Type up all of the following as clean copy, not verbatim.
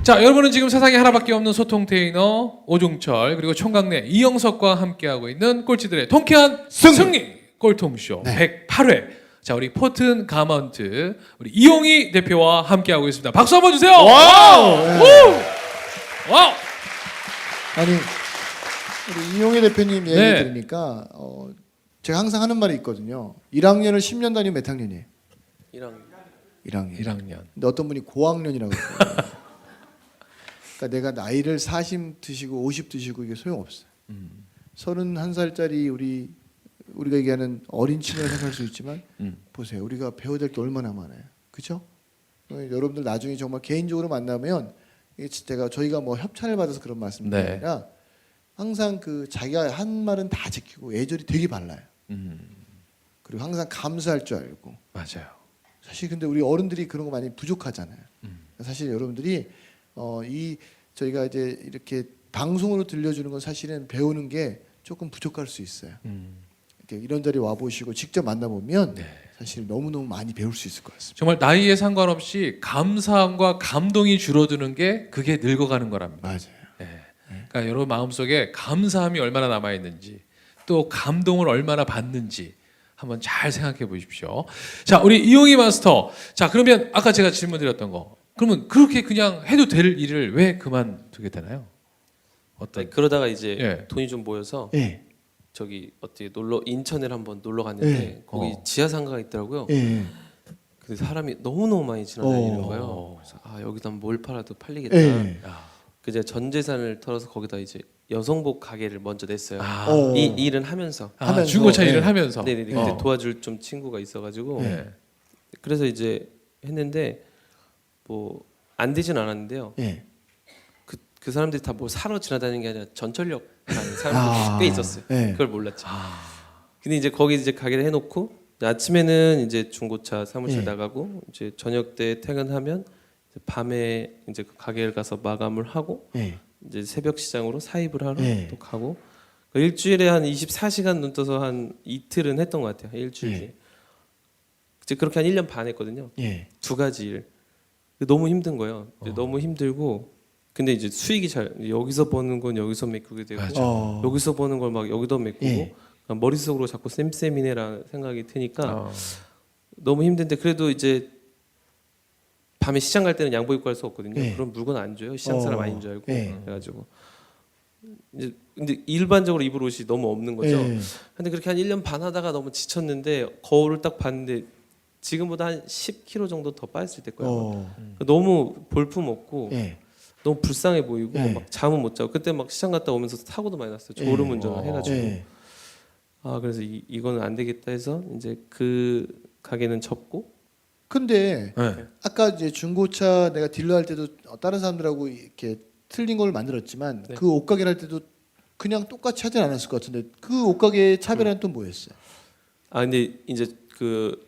자, 여러분은 지금 세상에 하나밖에 없는 소통 테이너 오종철 그리고 총각내 이영석과 함께하고 있는 꼴찌들의 통쾌한 승리 꼴통쇼 네. 108회. 자, 우리 포튼 가먼트 우리 이용희 대표와 함께하고 있습니다. 박수 한번 주세요. 와우! 네. 우! 와우! 아니 우리 이용희 대표님 얘기 네. 들으니까 제가 항상 하는 말이 있거든요. 1학년을 10년 다니면 몇 학년이에요? 1학년. 1학년. 근데 어떤 분이 고학년이라고 그러더라고요. 그러니까 내가 나이를 40 드시고 50 드시고 이게 소용없어요. 31살짜리 우리가 얘기하는 어린 친구라 생각할 수 있지만 보세요. 우리가 배워야 될 게 얼마나 많아요. 그렇죠? 여러분들 나중에 정말 개인적으로 만나면 이게 저희가 뭐 협찬을 받아서 그런 말씀이 네. 아니라 항상 그 자기가 한 말은 다 지키고 애절이 되게 발라요. 그리고 항상 감사할 줄 알고. 맞아요. 사실 근데 우리 어른들이 그런 거 많이 부족하잖아요. 사실 여러분들이 저희가 이제 이렇게 방송으로 들려주는 건 사실은 배우는 게 조금 부족할 수 있어요. 이렇게 이런 자리 와 보시고 직접 만나 보면 네. 사실 너무 많이 배울 수 있을 것 같습니다. 정말 나이에 상관없이 감사함과 감동이 줄어드는 게 그게 늙어가는 거랍니다. 맞아요. 네. 그러니까 여러분 마음속에 감사함이 얼마나 남아 있는지 또 감동을 얼마나 받는지 한번 잘 생각해 보십시오. 자, 우리 이용희 마스터. 자, 그러면 아까 제가 질문드렸던 거. 그러면 그렇게 그냥 해도 될 일을 왜 그만두게 되나요? 어떤? 아니, 그러다가 이제 예. 돈이 좀 모여서 예. 저기 어떻게 인천에 한번 놀러 갔는데 예. 거기 지하 상가가 있더라고요. 예. 근데 사람이 너무 많이 지나다니는 어. 거예요. 그래서 여기다 뭘 팔아도 팔리겠다. 예. 그제 전 재산을 털어서 거기다 이제 여성복 가게를 먼저 냈어요. 어. 이 일은 하면서. 하면서, 중고차 예. 일을 하면서. 네네. 어. 근데 도와줄 좀 친구가 있어가지고 네. 그래서 이제 했는데 뭐 안 되진 않았는데요. 예. 그 사람들이 다 뭐 사러 지나다니는 게 아니라 전철역 가는 사람들이 꽤 있었어요. 예. 그걸 몰랐죠. 근데 이제 거기 이제 가게를 해놓고 아침에는 이제 중고차 사무실 예. 나가고 이제 저녁 때 퇴근하면 이제 밤에 이제 그 가게를 가서 마감을 하고 예. 이제 새벽 시장으로 사입을 하러 예. 또 가고 일주일에 한 24시간 눈 떠서 한 이틀은 했던 것 같아요. 일주일에. 예. 이제 그렇게 한 1년 반 했거든요. 예. 두 가지 일. 너무 힘든 거예요. 이제 너무 힘들고 근데 이제 수익이 잘 여기서 버는 건 여기서 메꾸게 되고 맞아. 여기서 버는 걸 막 여기도 메꾸고 예. 머릿속으로 자꾸 쌤쌤이네라는 생각이 드니까 어. 너무 힘든데 그래도 이제 밤에 시장 갈 때는 양복 입고 갈 수 없거든요. 예. 그럼 물건 안 줘요. 시장 사람 아닌 줄 알고 예. 그래가지고 이제 근데 일반적으로 입을 옷이 너무 없는 거죠. 예. 근데 그렇게 한 1년 반 하다가 너무 지쳤는데 거울을 딱 봤는데 지금보다 한 10kg 정도 더 빠졌을 때 거예요. 너무 볼품 없고 예. 너무 불쌍해 보이고 예. 막 잠은 못 자고 그때 막 시장 갔다 오면서 사고도 많이 났어요. 졸음 운전을 해가지고 예. 그래서 이거는 안 되겠다 해서 이제 그 가게는 접고 근데 네. 아까 이제 중고차 내가 딜러 할 때도 다른 사람들하고 이렇게 틀린 걸 만들었지만 네. 그 옷가게를 할 때도 그냥 똑같이 하진 않았을 것 같은데 그 옷가게의 차별화는 또 뭐였어요? 근데 이제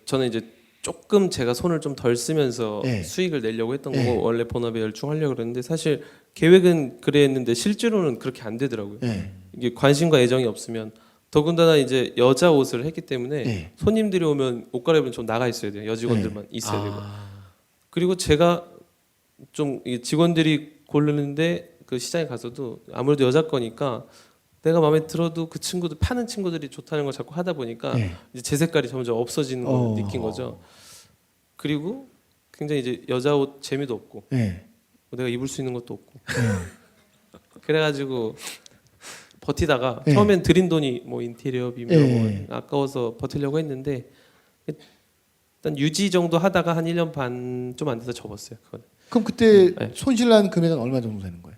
저는 이제 조금 제가 손을 좀 덜 쓰면서 예. 수익을 내려고 했던 예. 거고 원래 본업에 열중하려고 그랬는데 사실 계획은 그랬는데 실제로는 그렇게 안 되더라고요. 예. 이게 관심과 애정이 없으면 더군다나 이제 여자 옷을 했기 때문에 예. 손님들이 오면 옷 갈아입으면 좀 나가 있어야 돼요. 여직원들만 있어야 되고. 그리고 제가 좀 이 직원들이 고르는데 그 시장에 가서도 아무래도 여자 거니까 내가 마음에 들어도 그 친구들 파는 친구들이 좋다는 걸 자꾸 하다 보니까 예. 이제 제 색깔이 점점 없어지는 걸 느낀 거죠. 그리고 굉장히 이제 여자 옷 재미도 없고 예. 내가 입을 수 있는 것도 없고 그래가지고 버티다가 예. 처음엔 들인 돈이 뭐 인테리어 비밀 예. 뭐 아까워서 버티려고 했는데 일단 유지 정도 하다가 한 1년 반 좀 안 돼서 접었어요. 그건. 그럼 그때 네. 손실난 금액은 얼마 정도 되는 거예요?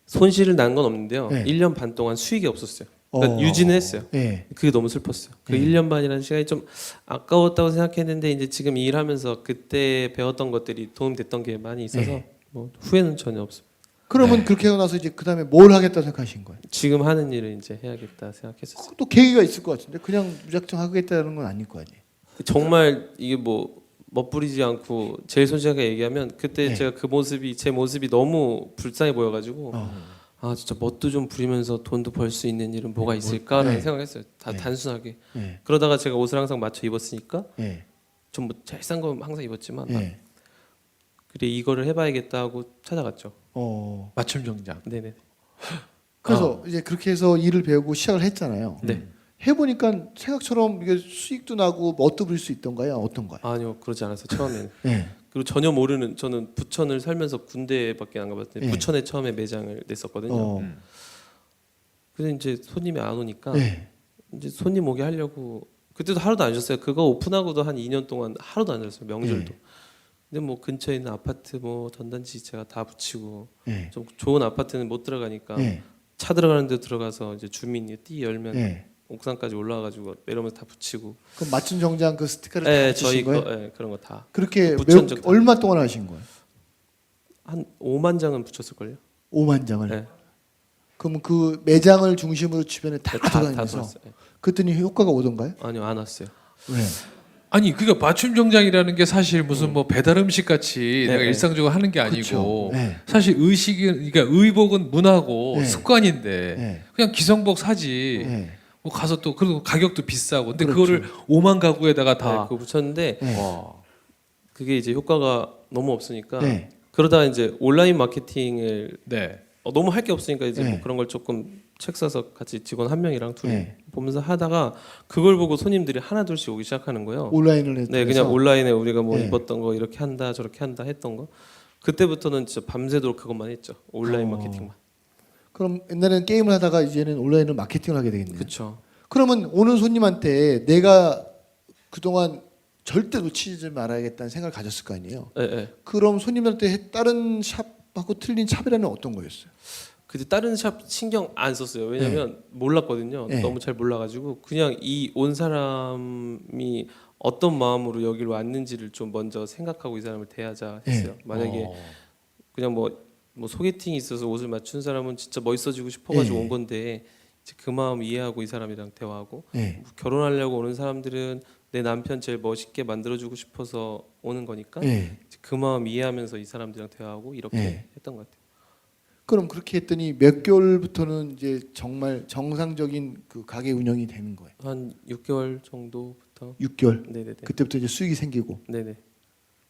손실을 난 건 없는데요. 예. 1년 반 동안 수익이 없었어요. 그러니까 유지는 했어요. 예. 그게 너무 슬펐어요. 그 예. 1년 반이라는 시간이 좀 아까웠다고 생각했는데 이제 지금 이 일하면서 그때 배웠던 것들이 도움됐던 게 많이 있어서 예. 뭐 후회는 전혀 없어요. 그러면 그렇게 하고 나서 이제 그다음에 뭘 하겠다 생각하신 거예요? 지금 하는 일을 이제 해야겠다 생각했었어요. 또 계기가 있을 것 같은데 그냥 무작정 하겠다는 건 아닐 거 아니에요. 정말 이게 뭐 멋부리지 않고 제일 솔직하게 얘기하면 그때 네. 제가 제 모습이 너무 불쌍해 보여가지고 진짜 멋도 좀 부리면서 돈도 벌 수 있는 일은 뭐가 있을까라는 네. 생각했어요. 다 네. 단순하게. 예. 그러다가 제가 옷을 항상 맞춰 입었으니까 예. 좀 뭐 제일 싼 거 항상 입었지만 예. 그래 이거를 해봐야겠다 하고 찾아갔죠. 맞춤 정장. 네네. 그래서 이제 그렇게 해서 일을 배우고 시작을 했잖아요. 네. 해보니까 생각처럼 이게 수익도 나고 멋도 부릴 수 있던가요? 어떤가요? 아니요 그러지 않았어요 처음에는. 네. 그리고 전혀 모르는 저는 부천을 살면서 군대밖에 안 가봤는데 네. 부천에 처음에 매장을 냈었거든요. 어. 그래서 이제 손님이 안 오니까 네. 이제 손님 오게 하려고 그때도 하루도 안 쉬었어요. 그거 오픈하고도 한 2년 동안 하루도 안 쉬었어요. 명절도. 근데 뭐 근처에 있는 아파트 뭐 전단지 제가 다 붙이고 네. 좀 좋은 아파트는 못 들어가니까 네. 차 들어가는 데 들어가서 이제 주민이 띠 열면 네. 옥상까지 올라와가지고 내려오면서 다 붙이고. 그럼 맞춤 정장 그 스티커를 다 네, 붙이신 저희 거예요? 거 그런 거 다. 그렇게 붙인 적도 얼마 동안 하신 거예요? 한 5만 장은 붙였을 걸요. 5만 장을. 네. 그럼 그 매장을 중심으로 주변에 다 다 돌아다니면서 돌았어요. 네. 그랬더니 효과가 오던가요? 아니요 안 왔어요. 왜? 아니 그러니까 맞춤 정장이라는 게 사실 무슨 뭐 배달 음식 같이 네, 내가 네. 일상적으로 하는 게 아니고 그렇죠. 네. 사실 의식은 그러니까 의복은 문화고 네. 습관인데 네. 그냥 기성복 사지. 네. 뭐 가서 또 그리고 가격도 비싸고 근데 그렇죠. 그거를 5만 가구에다가 네, 다 그거 붙였는데 네. 와. 그게 이제 효과가 너무 없으니까 네. 그러다가 이제 온라인 마케팅을 네. 너무 할 게 없으니까 이제 네. 뭐 그런 걸 조금 책 사서 같이 직원 한 명이랑 둘이 네. 보면서 하다가 그걸 보고 손님들이 하나 둘씩 오기 시작하는 거예요. 온라인을 해서. 네, 그냥 온라인에 우리가 뭐 네. 입었던 거 이렇게 한다 저렇게 한다 했던 거 그때부터는 진짜 밤새도록 그것만 했죠. 온라인 마케팅만. 그럼 옛날에는 게임을 하다가 이제는 온라인으로 마케팅을 하게 되겠네요. 그렇죠. 그러면 오는 손님한테 내가 그동안 절대 놓치지 말아야겠다는 생각을 가졌을 거 아니에요. 예, 예. 그럼 손님한테 다른 샵하고 틀린 샵이라는 어떤 거였어요? 그때 다른 샵 신경 안 썼어요. 왜냐면 몰랐거든요. 네. 너무 잘 몰라가지고 그냥 이 온 사람이 어떤 마음으로 여기를 왔는지를 좀 먼저 생각하고 이 사람을 대하자 했어요. 만약에 그냥 뭐 소개팅이 있어서 옷을 맞춘 사람은 진짜 멋있어지고 싶어가지고 네. 온 건데 이제 그 마음 이해하고 이 사람이랑 대화하고 네. 뭐 결혼하려고 오는 사람들은 내 남편 제일 멋있게 만들어주고 싶어서 오는 거니까 네. 이제 그 마음 이해하면서 이 사람들이랑 대화하고 이렇게 네. 했던 것 같아요. 그럼 그렇게 했더니 몇 개월부터는 이제 정말 정상적인 그 가게 운영이 되는 거예요. 한 6개월 정도부터 6개월. 네네네. 그때부터 이제 수익이 생기고. 네네.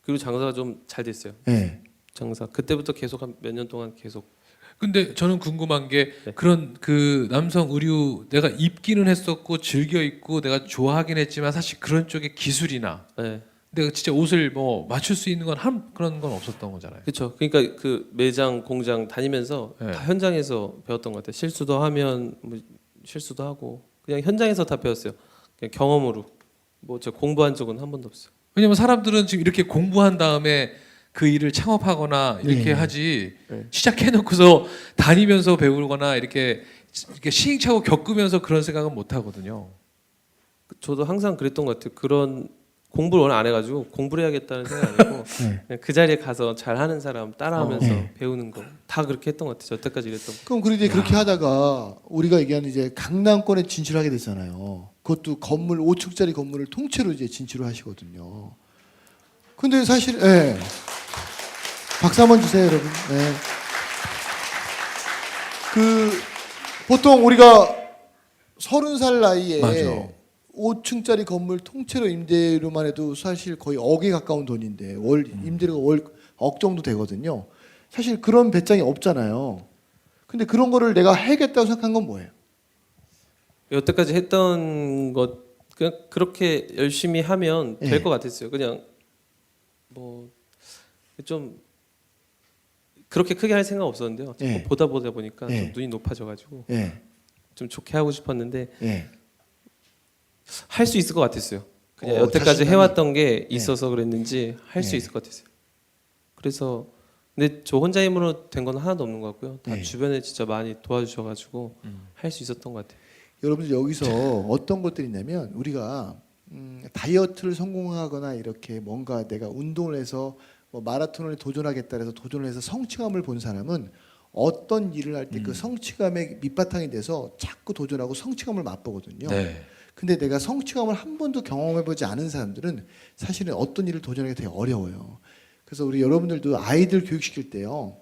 그리고 장사가 좀 잘 됐어요. 네. 장사 그때부터 계속 한 몇 년 동안 계속. 근데 저는 궁금한 게 네. 그런 그 남성 의류 내가 입기는 했었고 즐겨 입고 내가 좋아하긴 했지만 사실 그런 쪽의 기술이나 네. 내가 진짜 옷을 뭐 맞출 수 있는 건 그런 건 없었던 거잖아요. 그렇죠. 그러니까 그 매장 공장 다니면서 네. 다 현장에서 배웠던 것 같아요. 실수도 하면 뭐 실수도 하고 그냥 현장에서 다 배웠어요. 그냥 경험으로. 뭐 제가 공부한 적은 한 번도 없어요. 왜냐면 사람들은 지금 이렇게 공부한 다음에 그 일을 창업하거나 이렇게 네. 하지 네. 시작해놓고서 다니면서 배우거나 이렇게 시행착오 겪으면서 그런 생각은 못 하거든요. 저도 항상 그랬던 것 같아요. 그런 공부를 워낙 안 해가지고 공부를 해야겠다는 생각 아니고 네. 그냥 그 자리에 가서 잘하는 사람 따라하면서 네. 배우는 거 다 그렇게 했던 것 같아요. 여태까지 이랬던 거. 그럼 그런데 그렇게 하다가 우리가 얘기하는 이제 강남권에 진출하게 됐잖아요. 그것도 건물 5층짜리 건물을 통째로 이제 진출을 하시거든요. 근데 사실 예. 박수 한번 주세요, 여러분. 네. 그 보통 우리가 30살 나이에 맞아. 5층짜리 건물 통째로 임대료만 해도 사실 거의 억에 가까운 돈인데 월 임대료가 월 억 정도 되거든요. 사실 그런 배짱이 없잖아요. 근데 그런 거를 내가 해야겠다고 생각한 건 뭐예요? 여태까지 했던 것 그냥 그렇게 열심히 하면 네. 될 것 같았어요. 그냥 뭐 좀 그렇게 크게 할 생각 없었는데요. 자꾸 네. 보다 보니까 네. 좀 눈이 높아져가지고 예. 좀 좋게 하고 싶었는데 예. 할 수 있을 것 같았어요. 그냥 자신감이. 여태까지 네. 해왔던 게 있어서 그랬는지 할 수 네. 있을 것 같았어요. 그래서 근데 저 혼자 힘으로 된 건 하나도 없는 것 같고요. 다 네. 주변에 진짜 많이 도와주셔가지고 할 수 있었던 것 같아요. 여러분들 여기서 어떤 것들이 있냐면 우리가 다이어트를 성공하거나 이렇게 뭔가 내가 운동을 해서 뭐 마라톤을 도전하겠다 해서 도전을 해서 성취감을 본 사람은 어떤 일을 할 때 그 성취감의 밑바탕이 돼서 자꾸 도전하고 성취감을 맛보거든요. 네. 근데 내가 성취감을 한 번도 경험해보지 않은 사람들은 사실은 어떤 일을 도전하기 되게 어려워요. 그래서 우리 여러분들도 아이들 교육시킬 때요.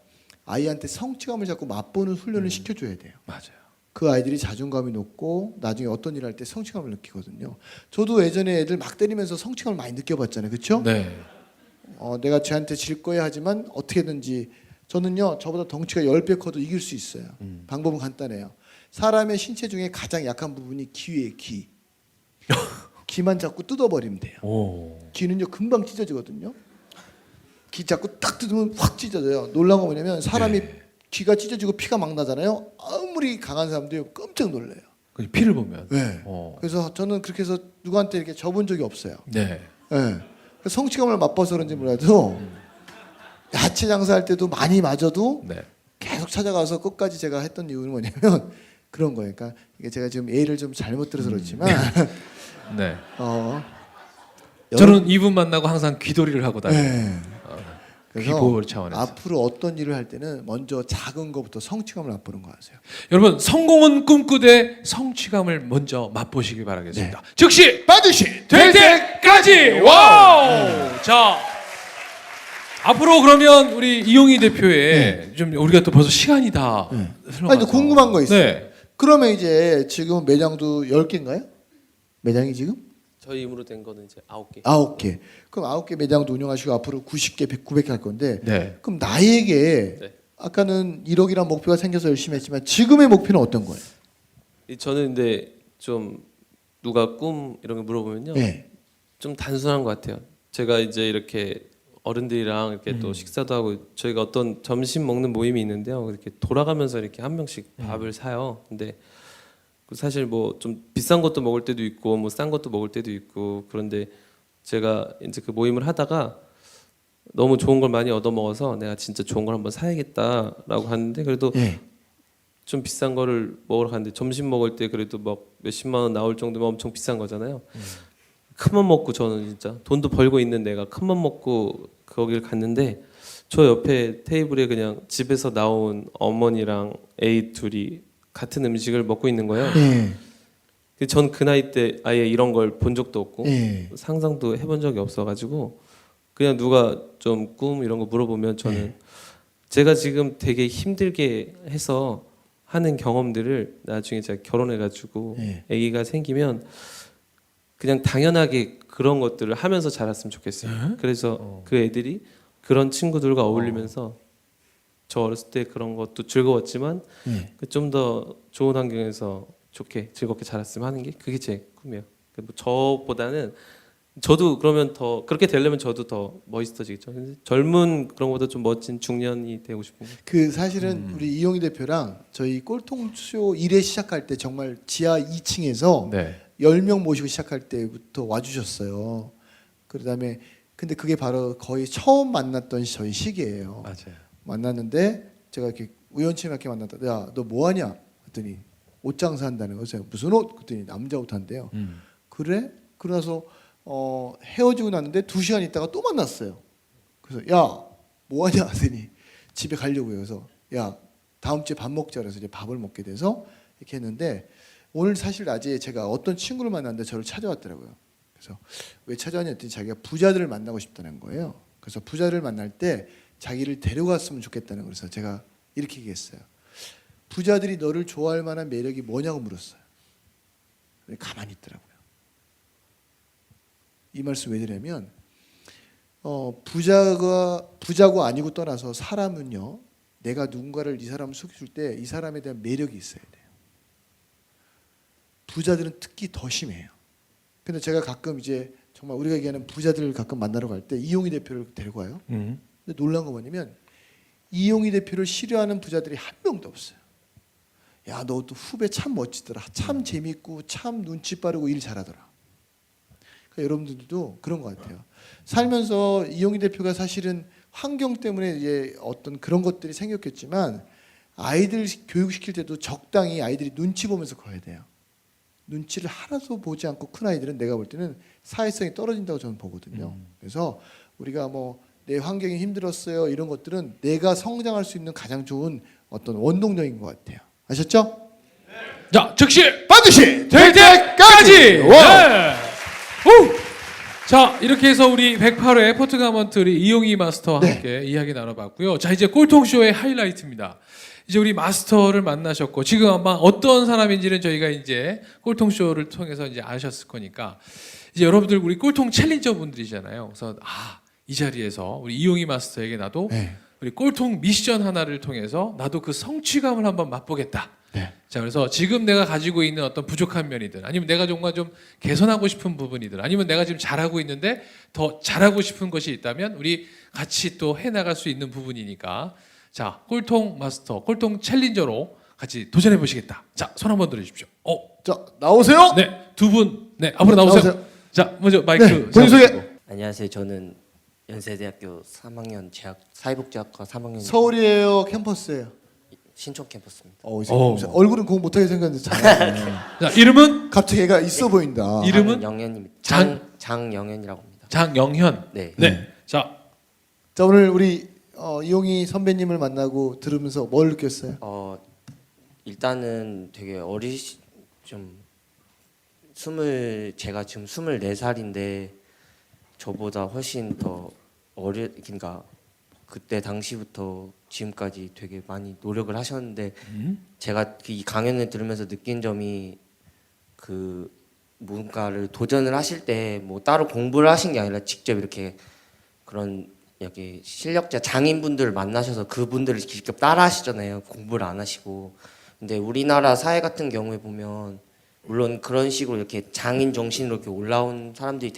아이한테 성취감을 자꾸 맛보는 훈련을 시켜줘야 돼요. 맞아요. 그 아이들이 자존감이 높고 나중에 어떤 일을 할 때 성취감을 느끼거든요. 저도 예전에 애들 막 때리면서 성취감을 많이 느껴봤잖아요. 그렇죠? 네. 내가 쟤한테 질 거야 하지만 어떻게든지 저는요 저보다 덩치가 10배 커도 이길 수 있어요. 방법은 간단해요. 사람의 신체 중에 가장 약한 부분이 귀예요. 귀. 귀만 자꾸 뜯어버리면 돼요. 오. 귀는요 금방 찢어지거든요. 귀 자꾸 딱 뜯으면 확 찢어져요. 놀라운 거 뭐냐면 사람이 귀가 찢어지고 피가 막 나잖아요. 아무리 강한 사람도 깜짝 놀래요. 그 피를 보면. 네. 어. 그래서 저는 그렇게 해서 누구한테 이렇게 접은 적이 없어요. 네. 네. 성취감을 맛봐서 그런지 몰라도 야채 장사할 때도 많이 맞아도 네. 계속 찾아가서 끝까지 제가 했던 이유는 뭐냐면 그런 거예요. 그러니까 이게 제가 지금 예를 좀 잘못 들어서 그렇지만 네. 여러- 저는 이분 만나고 항상 귀돌이를 하고 다녀요. 네. 그래서 귀보호 차원에서. 앞으로 어떤 일을 할 때는 먼저 작은 것부터 성취감을 맛보는 거 아세요? 여러분 성공은 꿈꾸되 성취감을 먼저 맛보시길 바라겠습니다. 네. 즉시 반드시 될 때까지. 와우. 자 앞으로 그러면 우리 이용희 대표의 좀 우리가 또 벌써 시간이 다 흘러가서. 아니, 궁금한 거 있어요. 네. 그러면 이제 지금 매장도 10개인가요? 매장이 지금? 저희 힘으로 된 거는 이제 9개. 9개. 그럼 9개 매장도 운영하시고 앞으로 90개, 100, 900개 할 건데 네. 그럼 나에게 네. 아까는 1억이란 목표가 생겨서 열심히 했지만 지금의 목표는 어떤 거예요? 저는 근데 좀 누가 꿈 이런 거 물어보면요. 네. 좀 단순한 것 같아요. 제가 이제 이렇게 어른들이랑 이렇게 또 식사도 하고 저희가 어떤 점심 먹는 모임이 있는데요. 이렇게 돌아가면서 이렇게 한 명씩 밥을 사요. 근데 사실 뭐 좀 비싼 것도 먹을 때도 있고 뭐 싼 것도 먹을 때도 있고 그런데 제가 이제 그 모임을 하다가 너무 좋은 걸 많이 얻어 먹어서 내가 진짜 좋은 걸 한번 사야겠다라고 하는데 그래도 네. 좀 비싼 거를 먹으러 갔는데 점심 먹을 때 그래도 막 몇십만 원 나올 정도면 엄청 비싼 거잖아요. 큰 맘 먹고 저는 진짜 돈도 벌고 있는 내가 큰 맘 먹고 거기를 갔는데 저 옆에 테이블에 그냥 집에서 나온 어머니랑 애 둘이 같은 음식을 먹고 있는 거예요. 네. 전 그 나이 때 아예 이런 걸 본 적도 없고 네. 상상도 해본 적이 없어가지고 그냥 누가 좀 꿈 이런 거 물어보면 저는 제가 지금 되게 힘들게 해서 하는 경험들을 나중에 제가 결혼해가지고 네. 아기가 생기면 그냥 당연하게 그런 것들을 하면서 자랐으면 좋겠어요. 그래서 그 애들이 그런 친구들과 어울리면서 저 어렸을 때 그런 것도 즐거웠지만 네. 좀 더 좋은 환경에서 좋게 즐겁게 자랐으면 하는 게 그게 제 꿈이에요. 뭐 저보다는 저도 그러면 더 그렇게 되려면 저도 더 멋있어지겠죠. 근데 젊은 그런 것보다 좀 멋진 중년이 되고 싶은 거예요. 그 사실은 우리 이용희 대표랑 저희 꼴통쇼 1회 시작할 때 정말 지하 2층에서 네. 10명 모시고 시작할 때부터 와주셨어요. 그다음에 근데 그게 바로 거의 처음 만났던 저희 시기예요. 맞아요. 만났는데 제가 이렇게 우연치 않게 만났다. 야, 너 뭐 하냐? 그랬더니 옷 장사한다는 거죠. 무슨 옷? 그랬더니 남자 옷 한대요. 그래? 그러나서 헤어지고 났는데 2시간 있다가 또 만났어요. 그래서 야, 뭐 하냐? 하더니 집에 가려고요. 그래서 야, 다음 주에 밥 먹자. 그래서 이제 밥을 먹게 돼서 이렇게 했는데 오늘 사실 낮에 제가 어떤 친구를 만났는데 저를 찾아왔더라고요. 그래서 왜 찾아왔냐 했더니 자기가 부자들을 만나고 싶다는 거예요. 그래서 부자를 만날 때 자기를 데려갔으면 좋겠다는 거예요. 그래서 제가 이렇게 얘기했어요. 부자들이 너를 좋아할 만한 매력이 뭐냐고 물었어요. 가만히 있더라고요. 이 말씀 왜 드냐면 부자고 아니고 떠나서 사람은요. 내가 누군가를 이 사람을 속여줄 때 이 사람에 대한 매력이 있어야 돼요. 부자들은 특히 더 심해요. 근데 제가 가끔 이제 정말 우리가 얘기하는 부자들을 가끔 만나러 갈 때 이용희 대표를 데리고 와요. 근데 놀란 거 뭐냐면 이용희 대표를 싫어하는 부자들이 한 명도 없어요. 야, 너 또 후배 참 멋지더라. 참 재밌고 참 눈치 빠르고 일 잘하더라. 그러니까 여러분들도 그런 것 같아요. 살면서 이용희 대표가 사실은 환경 때문에 이제 어떤 그런 것들이 생겼겠지만 아이들 교육시킬 때도 적당히 아이들이 눈치 보면서 커야 돼요. 눈치를 하나도 보지 않고 큰 아이들은 내가 볼 때는 사회성이 떨어진다고 저는 보거든요. 그래서 우리가 뭐 내 환경이 힘들었어요 이런 것들은 내가 성장할 수 있는 가장 좋은 어떤 원동력인 것 같아요. 아셨죠? 자, 즉시 반드시 될 때까지. 와우. 네. 후! 자, 이렇게 해서 우리 108회 포트가먼트 우리 이용희 마스터와 네. 함께 이야기 나눠봤고요. 자, 이제 꼴통쇼의 하이라이트입니다. 이제 우리 마스터를 만나셨고 지금 아마 어떤 사람인지는 저희가 이제 꼴통쇼를 통해서 이제 아셨을 거니까 이제 여러분들 우리 꼴통 챌린저 분들이잖아요. 그래서 이 자리에서 우리 이용희 마스터에게 나도 네. 우리 꼴통 미션 하나를 통해서 나도 그 성취감을 한번 맛보겠다. 네. 자, 그래서 지금 내가 가지고 있는 어떤 부족한 면이든 아니면 내가 정말 좀 개선하고 싶은 부분이든 아니면 내가 지금 잘하고 있는데 더 잘하고 싶은 것이 있다면 우리 같이 또 해나갈 수 있는 부분이니까 자, 꼴통 마스터, 꼴통 챌린저로 같이 도전해 보시겠다. 자, 손 한번 들어주십시오. 자, 나오세요. 네, 두 분, 네, 앞으로 나오세요. 자, 먼저 마이크 네, 본인 소개. 잡으시고. 안녕하세요. 저는 연세대학교 3학년 사회복지학과 3학년 서울이에요, 캠퍼스예요. 신촌 캠퍼스입니다. 얼굴은 공부 못하게 생겼는데 잘하네. 자, 이름은 갑자기 얘가 있어 보인다. 이름은 장영현입니다. 장영현이라고 합니다. 장영현. 네. 네. 자, 자, 오늘 우리 이용희 선배님을 만나고 들으면서 뭘 느꼈어요? 일단은 되게 제가 지금 24살인데 저보다 훨씬 더 그러니까 그때 당시부터 지금까지 되게 많이 노력을 하셨는데 제가 이 강연을 들으면서 느낀 점이 그 뭔가를 도전을 하실 때 뭐 따로 공부를 하신 게 아니라 직접 이렇게 그런 여기 실력자 장인분들을 만나셔서 그분들을 직접 따라 하시잖아요. 공부를 안 하시고. 근데 우리나라 사회 같은 경우에 보면 물론 그런 식으로 이렇게 장인 정신으로 이렇게 올라온 사람들이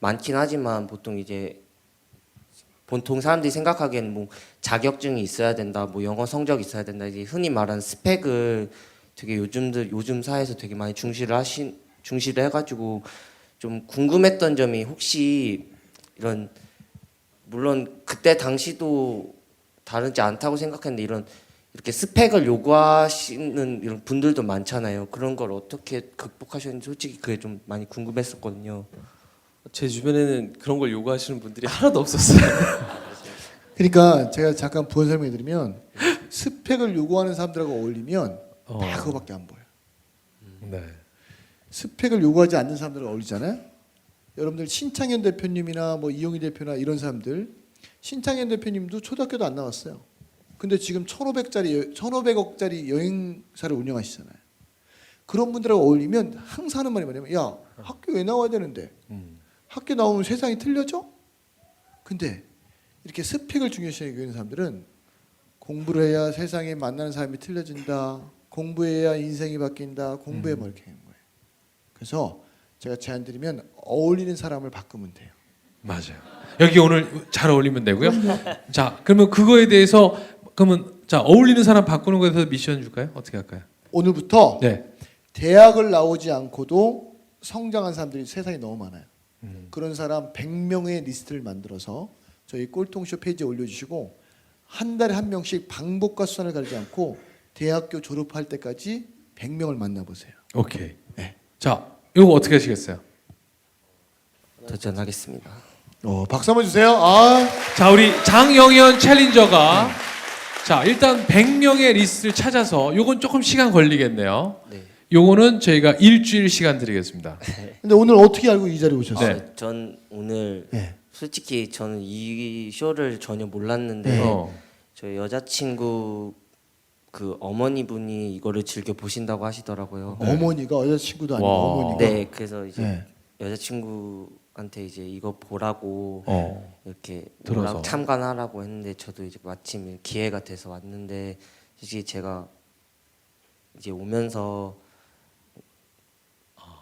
많긴 하지만 보통 사람들이 생각하기에는 뭐 자격증이 있어야 된다, 뭐 영어 성적이 있어야 된다, 이제 흔히 말하는 스펙을 되게 요즘 사회에서 되게 많이 중시를 해가지고 좀 궁금했던 점이 혹시 이런 물론 그때 당시도 다르지 않다고 생각했는데 이렇게 스펙을 요구하시는 이런 분들도 많잖아요. 그런 걸 어떻게 극복하셨는지 솔직히 그게 좀 많이 궁금했었거든요. 제 주변에는 그런 걸 요구하시는 분들이 하나도 없었어요. 그러니까 제가 잠깐 부연 설명해드리면 스펙을 요구하는 사람들하고 어울리면 다 그거밖에 안 보여. 네. 스펙을 요구하지 않는 사람들하고 어울리잖아요. 여러분들 신창현 대표님이나 뭐 이용희 대표나 이런 사람들, 신창현 대표님도 초등학교도 안 나왔어요. 근데 지금 1,500억짜리 여행사를 운영하시잖아요. 그런 분들하고 어울리면 항상 하는 말이 뭐냐면 야, 학교 왜 나와야 되는데? 학교 나오면 세상이 틀려져? 근데 이렇게 스펙을 중요시 여기는 사람들은 공부를 해야 세상에 만나는 사람이 틀려진다. 공부해야 인생이 바뀐다. 공부해 뭐 이렇게 하는 거예요. 그래서 제가 제안 드리면 어울리는 사람을 바꾸면 돼요. 맞아요. 여기 오늘 잘 어울리면 되고요. 자, 그러면 그거에 대해서 자, 어울리는 사람 바꾸는 거에 대해서 미션 줄까요? 어떻게 할까요? 오늘부터 네. 대학을 나오지 않고도 성장한 사람들이 세상에 너무 많아요. 그런 사람 100명의 리스트를 만들어서 저희 꼴통쇼 페이지에 올려주시고 한 달에 한 명씩 방법과 수단을 가리지 않고 대학교 졸업할 때까지 100명을 만나보세요. 오케이. 네. 자, 이거 어떻게 하시겠어요? 도전하겠습니다. 박수 한번 주세요. 자, 우리 장영현 챌린저가 자, 일단 100명의 리스트를 찾아서 요건 조금 시간 걸리겠네요. 네. 요거는 저희가 일주일 시간 드리겠습니다. 근데 오늘 어떻게 알고 이 자리에 오셨어요? 네. 전 오늘 네. 솔직히 저는 이 쇼를 전혀 몰랐는데 네. 저희 여자친구 그 어머니분이 이거를 즐겨 보신다고 하시더라고요. 어머니가 여자친구도 아니고 와. 어머니가. 네, 그래서 이제 네. 여자친구한테 이제 이거 보라고 이렇게 들어서. 참관하라고 했는데 저도 이제 마침 기회가 돼서 왔는데 솔직히 제가 이제 오면서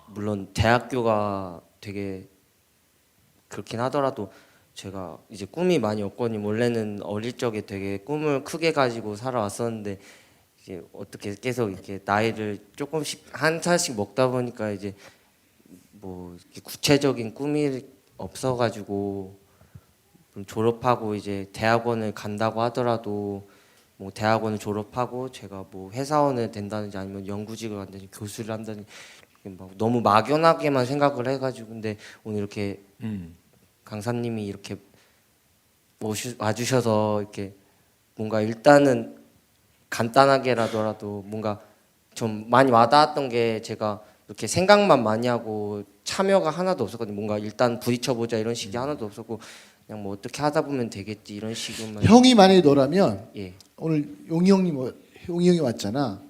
물론 대학교가 되게 그렇긴 하더라도 제가 이제 꿈이 많이 없거든요. 원래는 어릴 적에 되게 꿈을 크게 가지고 살아왔었는데 이제 어떻게 계속 이렇게 나이를 조금씩 한 살씩 먹다 보니까 이제 뭐 이렇게 구체적인 꿈이 없어가지고 졸업하고 이제 대학원을 간다고 하더라도 뭐 대학원을 졸업하고 제가 뭐 회사원을 된다든지 아니면 연구직을 간다든지 교수를 한다든지 막 너무 막연하게만 생각을 해가지고 근데 오늘 이렇게 강사님이 이렇게 와주셔서 이렇게 뭔가 일단은 간단하게라도 뭔가 좀 많이 와닿았던 게 제가 이렇게 생각만 많이 하고 참여가 하나도 없었거든요. 뭔가 일단 부딪혀보자 이런 식이 하나도 없었고 그냥 뭐 어떻게 하다 보면 되겠지 이런 식으로만. 형이 만약에 너라면 예. 오늘 용희 형이 왔잖아.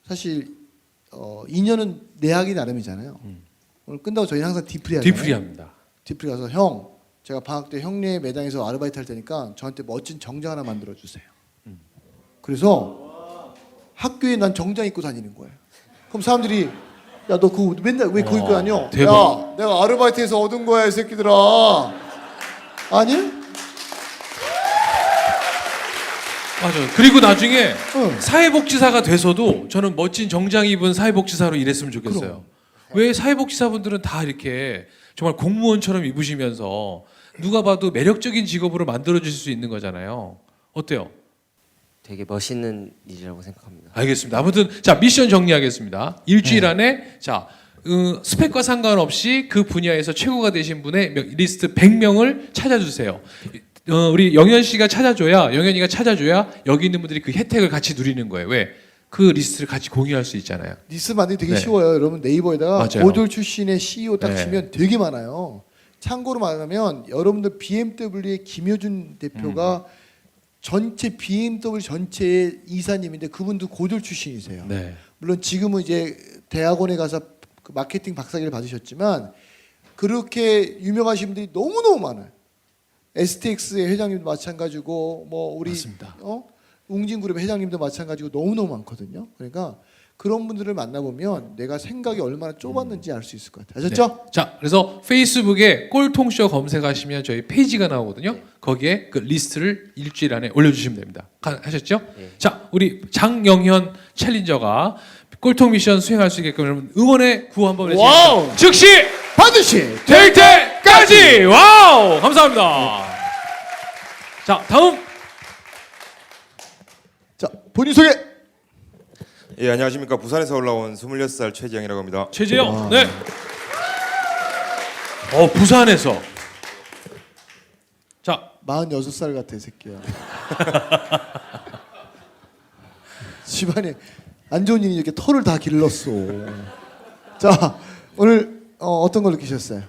사실 인연은 내 하기 나름이잖아요. 오늘 끝나고 저희 항상 디프리 하잖아요. 뒤풀이합니다. 디프리 가서 형 제가 방학 때 형네 매장에서 아르바이트 할 테니까 저한테 멋진 정장 하나 만들어 주세요. 그래서 학교에 난 정장 입고 다니는 거예요. 그럼 사람들이 야 너 그거 맨날 왜 그거 입고 다녀? 대박. 야 내가 아르바이트에서 얻은 거야 이 새끼들아. 아니? 맞아요. 그리고 나중에 응. 사회복지사가 돼서도 저는 멋진 정장 입은 사회복지사로 일했으면 좋겠어요. 그럼. 왜 사회복지사분들은 다 이렇게 정말 공무원처럼 입으시면서 누가 봐도 매력적인 직업으로 만들어 주실 수 있는 거잖아요. 어때요? 되게 멋있는 일이라고 생각합니다. 알겠습니다. 아무튼 자 미션 정리하겠습니다. 일주일 안에 자 스펙과 상관없이 그 분야에서 최고가 되신 분의 리스트 100명을 찾아주세요. 우리 영현 씨가 찾아줘야 영현이가 찾아줘야 여기 있는 분들이 그 혜택을 같이 누리는 거예요. 왜? 그 리스트를 같이 공유할 수 있잖아요. 리스트 만들기 되게 네. 쉬워요. 여러분 네이버에다가 맞아요. 고졸 출신의 CEO 딱 네. 치면 되게 많아요. 참고로 말하면 여러분들 BMW의 김효준 대표가 전체 BMW 전체의 이사님인데 그분도 고졸 출신이세요. 네. 물론 지금은 이제 대학원에 가서 그 마케팅 박사기를 받으셨지만 그렇게 유명하신 분들이 너무너무 많아요. STX의 회장님도 마찬가지고 뭐 우리 맞습니다. 웅진그룹 회장님도 마찬가지고 너무너무 많거든요. 그러니까 그런 분들을 만나보면 내가 생각이 얼마나 좁았는지 알 수 있을 것 같아요. 아셨죠? 네. 자, 그래서 페이스북에 꼴통쇼 검색하시면 저희 페이지가 나오거든요. 거기에 그 리스트를 일주일 안에 올려주시면 됩니다. 하셨죠? 네. 자, 우리 장영현 챌린저가 꼴통 미션 수행할 수 있게끔 여러분 응원의 구호 한번 와우! 외치겠습니다. 즉시 반드시 될 때까지! 와우! 감사합니다. 자, 다음 자 본인 소개. 예, 안녕하십니까. 부산에서 올라온 26살 최지영이라고 합니다. 최재영. 네. 부산에서. 자, 46살 같아 이 새끼야. 집안에 안 좋은 일이 이렇게 털을 다 길렀어. 자 오늘 어떤 걸 느끼셨어요?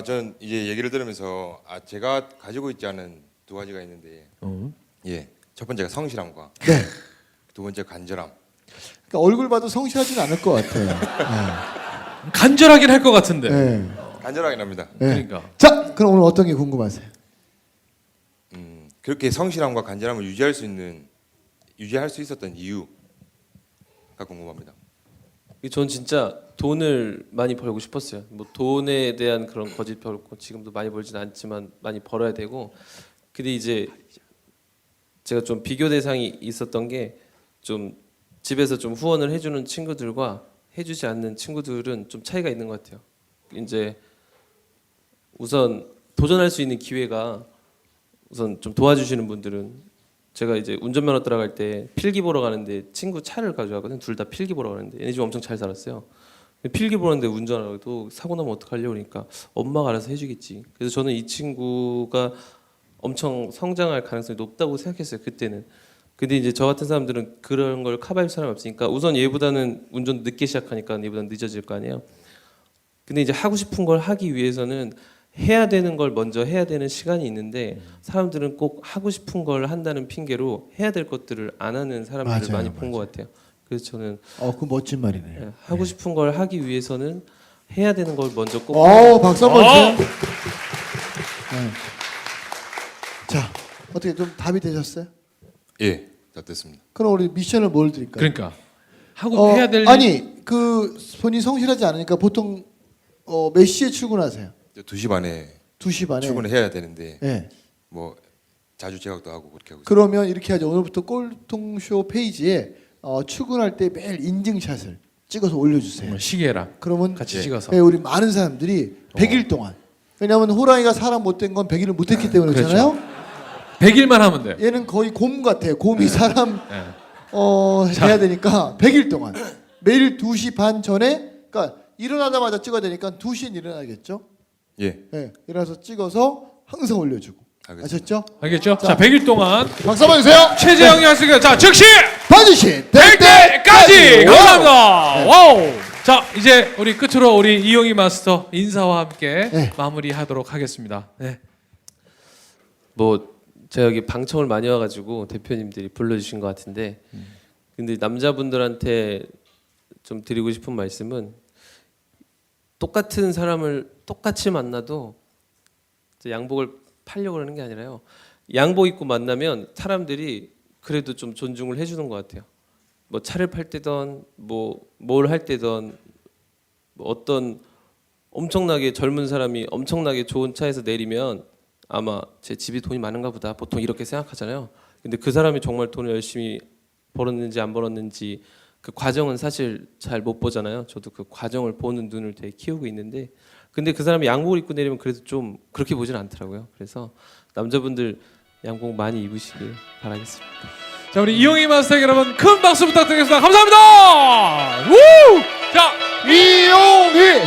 저는 이제 얘기를 들으면서 제가 가지고 있지 않은 두 가지가 있는데, 예, 첫 번째가 성실함과 네. 두 번째 간절함. 그러니까 얼굴 봐도 성실하진 않을 것 같아요. 간절하긴 할 것 같은데. 네. 간절하긴 합니다. 네. 그러니까. 자 그럼 오늘 어떤 게 궁금하세요? 그렇게 성실함과 간절함을 유지할 수 있었던 이유가 궁금합니다. 전 진짜 돈을 많이 벌고 싶었어요. 뭐 돈에 대한 그런 거짓 별고 지금도 많이 벌진 않지만 많이 벌어야 되고. 근데 이제 제가 좀 비교 대상이 있었던 게 좀 집에서 좀 후원을 해주는 친구들과 해주지 않는 친구들은 좀 차이가 있는 것 같아요. 이제 우선 도전할 수 있는 기회가 우선 좀 도와주시는 분들은 제가 이제 운전면허 따라갈 때 필기 보러 가는데 친구 차를 가져가거든요. 둘 다 필기 보러 가는데 얘네 집 엄청 잘 살았어요. 필기 보는데 운전하고 사고 나면 어떡하려고 그러니까 엄마가 알아서 해주겠지. 그래서 저는 이 친구가 엄청 성장할 가능성이 높다고 생각했어요. 그때는. 근데 이제 저 같은 사람들은 그런 걸 커버할 사람이 없으니까 우선 얘보다는 운전 늦게 시작하니까 얘보다는 늦어질 거 아니에요. 근데 이제 하고 싶은 걸 하기 위해서는 해야 되는 걸 먼저 해야 되는 시간이 있는데 사람들은 꼭 하고 싶은 걸 한다는 핑계로 해야 될 것들을 안 하는 사람들을 맞아요, 많이 본 것 같아요. 그래서 저는 그 멋진 말이네요. 하고 싶은 걸 하기 위해서는 해야 되는 걸 먼저 꼭 박수 한번 주세요. 네. 자 어떻게 좀 답이 되셨어요? 예, 다 됐습니다. 그럼 우리 미션을 뭘 드릴까요? 그러니까 하고 해야 될 일. 아니 그 본인 성실하지 않으니까 보통 몇 시에 출근하세요? 2시 반에 2시 반에 출근을 해야 되는데 네. 뭐 자주 제각도 하고 그렇게 하고 있습니다. 그러면 이렇게 하죠. 오늘부터 꼴통쇼 페이지에 출근할 때 매일 인증샷을 찍어서 올려주세요. 시계랑 그러면 같이 찍어서. 네, 우리 많은 사람들이 100일 동안 왜냐하면 호랑이가 사람 못된 건 100일을 못했기 때문에 그렇죠. 그렇잖아요. 100일만 하면 돼. 얘는 거의 곰 같아요. 곰이 사람 네. 해야 되니까 100일 동안 매일 2시 반 전에 그러니까 일어나자마자 찍어야 되니까 2시엔 일어나겠죠. 예, 네, 일어나서 찍어서 항상 올려주고 알겠습니다. 아셨죠? 알겠죠? 자, 100일 동안 박수 한번 주세요. 최재형이 왔으니까 자, 즉시 반드시 될 때까지 감사합니다. 네. 와우. 자, 이제 우리 끝으로 우리 이용희 마스터 인사와 함께 네. 마무리하도록 하겠습니다. 네. 뭐 제가 여기 방청을 많이 와가지고 대표님들이 불러주신 것 같은데 근데 남자분들한테 좀 드리고 싶은 말씀은 똑같은 사람을 똑같이 만나도 양복을 팔려고 그러는 게 아니라요. 양복 입고 만나면 사람들이 그래도 좀 존중을 해주는 것 같아요. 뭐 차를 팔 때든 뭐 뭘 할 때든 뭐 어떤 엄청나게 젊은 사람이 엄청나게 좋은 차에서 내리면 아마 제 집이 돈이 많은가 보다 보통 이렇게 생각하잖아요. 근데 그 사람이 정말 돈을 열심히 벌었는지 안 벌었는지 그 과정은 사실 잘 못 보잖아요. 저도 그 과정을 보는 눈을 되게 키우고 있는데 근데 그 사람이 양복을 입고 내리면 그래도 좀 그렇게 보진 않더라고요. 그래서 남자분들 양복 많이 입으시길 바라겠습니다. 자, 우리 이용희 마스터에게 여러분 큰 박수 부탁드리겠습니다. 감사합니다. 우! 자, 이용희